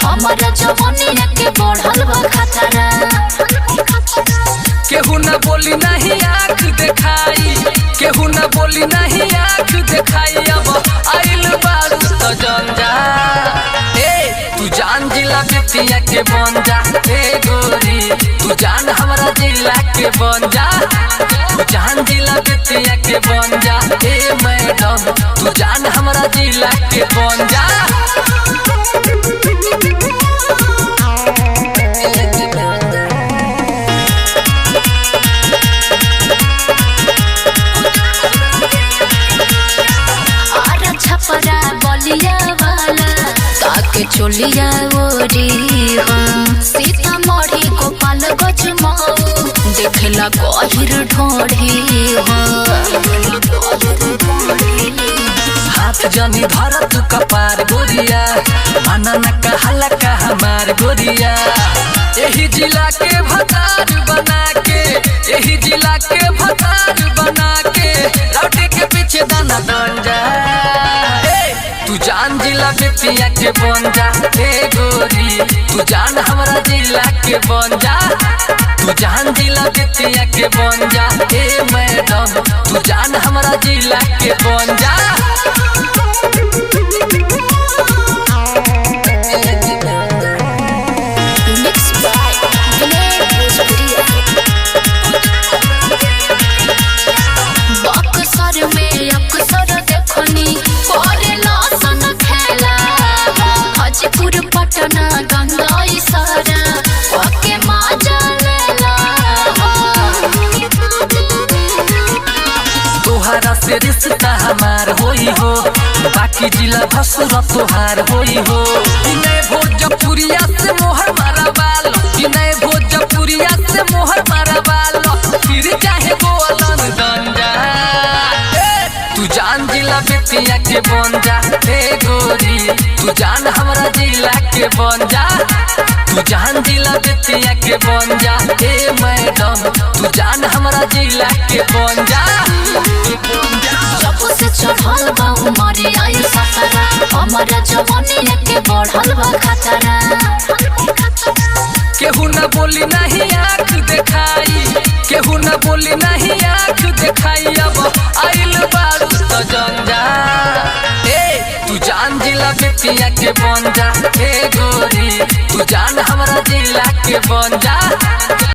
हमारा जवानिया के बढ़ल बा खतरा। केहू न बोली नहीं आँख दिखाई, केहू न बोली नहीं आँख दिखाई। अब आइल बारू तो जान जा, तू जान जिला बेतिया के बन जा। गोरी तू जान हमारा जिला के बन जा, तू जान जिला बेतिया के बन जा। मैडम तू जान हमारा जिला के बन जा। छपरा बलिया वाला ताके चोलिया ओरी हो, सीतामढ़ी गोपाल गंज मऊ देखला गहिर ढोढ़ी हो। हाथ जनी धर तू कपार गोरिया, माना न कहला का हमार गोरिया। यही जिला के भतार बना के, यही जिला के भतार बना के लौटे के पीछे दाना बन जा। तू जान जिला बेतिया के बन जा। गोरी तू जान हमारा जिला के बन जा, तू जान जिला बेतिया के बन जा। मैडम तू जान हमारा जिला के बन जा। बक्सर में अक्सर देखनी करेला सन खेला, हाजीपुर पटना गंगा सारा ओके माजा लेला। तोहरा से रिश्ता हमार होई हो, बाकी जिला भसुर तोहार होई हो। विनय भोजपुरिया से मोहर मारा बाल, विनय भोजपुरिया से मोहर मारा बाल। फिर चाहे बोलन दन जा, तू जान जिला बेतिया के बन जा। गोरी तू जान हमारा जिला के बन जा, तू जान जिला बेतिया के बन जा। मैडम तू जान हमारा जिला के बन जा। जब से चढ़ल बा उमरे आई सतरा, हमारा जवानिया के बढ़ल बा खतरा। केहू न बोली नहीं आँख दिखाई, केहू न बोली नहीं आँख दिखाई। अब आइल बारू तो जान जा, तू जान जिला बेतिया के बन जा। गोरी तू जान हमारा जिला के बन जा।